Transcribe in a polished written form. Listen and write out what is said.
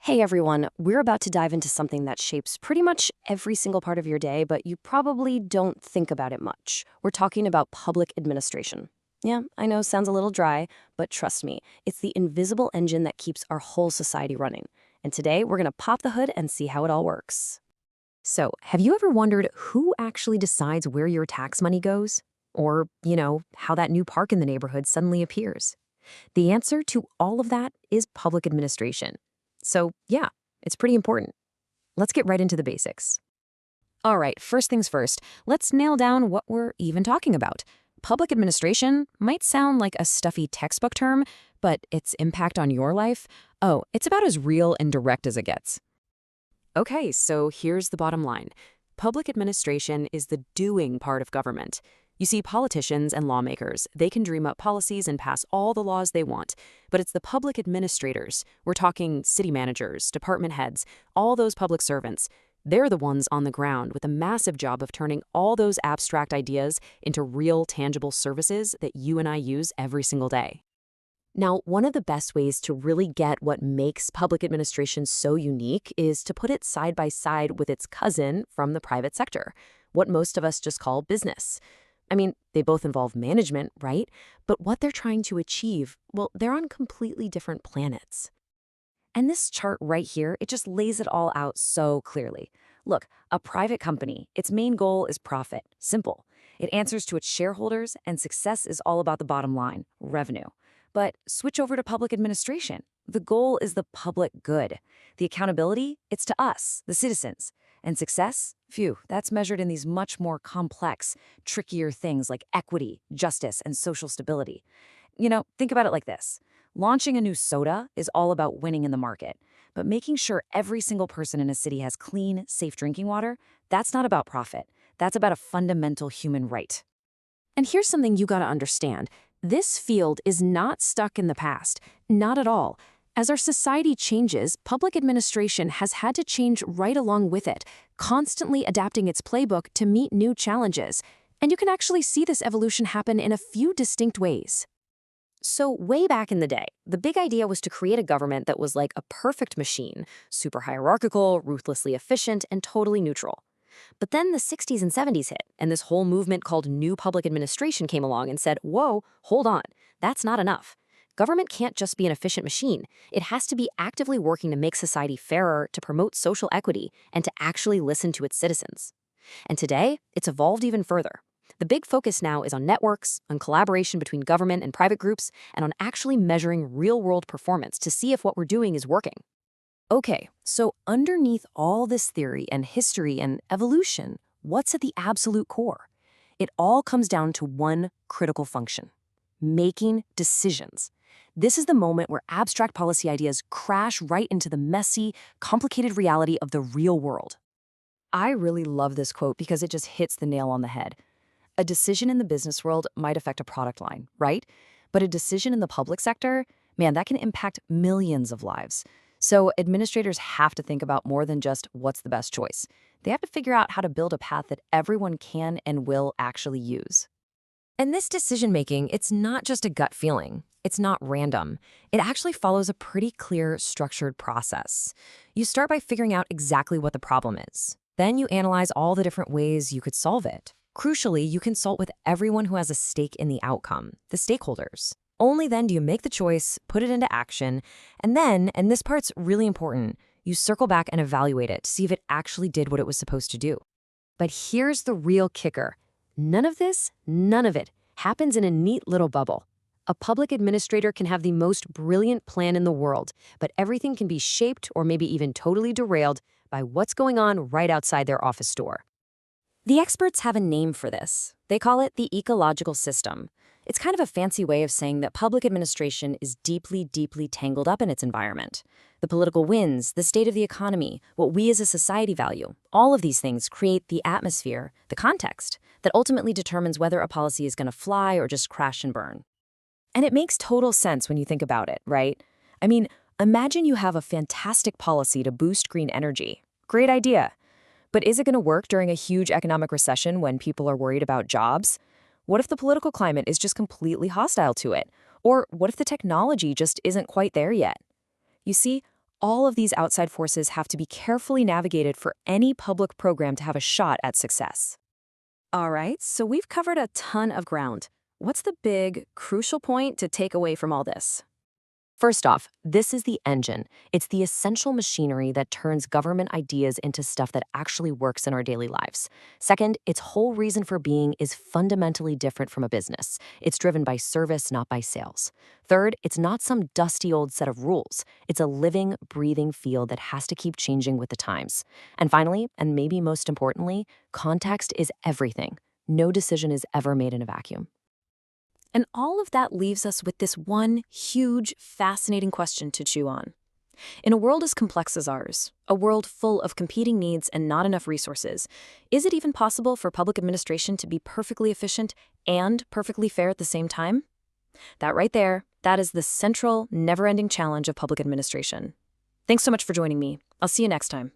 Hey everyone, we're about to dive into something that shapes pretty much every single part of your day, but you probably don't think about it much. We're talking about public administration. Yeah, I know, sounds a little dry, but trust me, it's the invisible engine that keeps our whole society running. And today, we're gonna pop the hood and see how it all works. So, have you ever wondered who actually decides where your tax money goes? Or, how that new park in the neighborhood suddenly appears? The answer to all of that is public administration. So, yeah, it's pretty important. Let's get right into the basics. All right, first things first, let's nail down what we're even talking about. Public administration might sound like a stuffy textbook term, but its impact on your life, oh, it's about as real and direct as it gets. Okay, so here's the bottom line. Public administration is the doing part of government. You see, politicians and lawmakers, they can dream up policies and pass all the laws they want, but it's the public administrators, we're talking city managers, department heads, all those public servants. They're the ones on the ground with a massive job of turning all those abstract ideas into real, tangible services that you and I use every single day. Now, one of the best ways to really get what makes public administration so unique is to put it side by side with its cousin from the private sector, what most of us just call business. I mean, they both involve management, right? But what they're trying to achieve, well, they're on completely different planets. And this chart right here, it just lays it all out so clearly. Look, a private company, its main goal is profit. Simple. It answers to its shareholders, and success is all about the bottom line, revenue. But switch over to public administration. The goal is the public good. The accountability, it's to us, the citizens. And success? Phew, that's measured in these much more complex, trickier things like equity, justice, and social stability. Think about it like this. Launching a new soda is all about winning in the market. But making sure every single person in a city has clean, safe drinking water, that's not about profit. That's about a fundamental human right. And here's something you gotta understand. This field is not stuck in the past, not at all. As our society changes, public administration has had to change right along with it, constantly adapting its playbook to meet new challenges. And you can actually see this evolution happen in a few distinct ways. So way back in the day, the big idea was to create a government that was like a perfect machine, super hierarchical, ruthlessly efficient, and totally neutral. But then the 60s and 70s hit, and this whole movement called New Public Administration came along and said, whoa, hold on, that's not enough. Government can't just be an efficient machine. It has to be actively working to make society fairer, to promote social equity, and to actually listen to its citizens. And today, it's evolved even further. The big focus now is on networks, on collaboration between government and private groups, and on actually measuring real-world performance to see if what we're doing is working. Okay, so underneath all this theory and history and evolution, what's at the absolute core? It all comes down to one critical function: making decisions. This is the moment where abstract policy ideas crash right into the messy, complicated reality of the real world. I really love this quote because it just hits the nail on the head. A decision in the business world might affect a product line, right? But a decision in the public sector, man, that can impact millions of lives. So administrators have to think about more than just what's the best choice. They have to figure out how to build a path that everyone can and will actually use. And this decision-making, it's not just a gut feeling. It's not random. It actually follows a pretty clear, structured process. You start by figuring out exactly what the problem is. Then you analyze all the different ways you could solve it. Crucially, you consult with everyone who has a stake in the outcome, the stakeholders. Only then do you make the choice, put it into action, and then, and this part's really important, you circle back and evaluate it to see if it actually did what it was supposed to do. But here's the real kicker. None of it, happens in a neat little bubble. A public administrator can have the most brilliant plan in the world, but everything can be shaped or maybe even totally derailed by what's going on right outside their office door. The experts have a name for this. They call it the ecological system. It's kind of a fancy way of saying that public administration is deeply, deeply tangled up in its environment. The political winds, the state of the economy, what we as a society value, all of these things create the atmosphere, the context, that ultimately determines whether a policy is going to fly or just crash and burn. And it makes total sense when you think about it, right? I mean, imagine you have a fantastic policy to boost green energy. Great idea. But is it going to work during a huge economic recession when people are worried about jobs? What if the political climate is just completely hostile to it? Or what if the technology just isn't quite there yet? You see, All of these outside forces have to be carefully navigated for any public program to have a shot at success. All right, so we've covered a ton of ground. What's the big, crucial point to take away from all this? First off, this is the engine. It's the essential machinery that turns government ideas into stuff that actually works in our daily lives. Second, its whole reason for being is fundamentally different from a business. It's driven by service, not by sales. Third, it's not some dusty old set of rules. It's a living, breathing field that has to keep changing with the times. And finally, and maybe most importantly, context is everything. No decision is ever made in a vacuum. And all of that leaves us with this one huge, fascinating question to chew on. In a world as complex as ours, a world full of competing needs and not enough resources, is it even possible for public administration to be perfectly efficient and perfectly fair at the same time? That right there, that is the central, never-ending challenge of public administration. Thanks so much for joining me. I'll see you next time.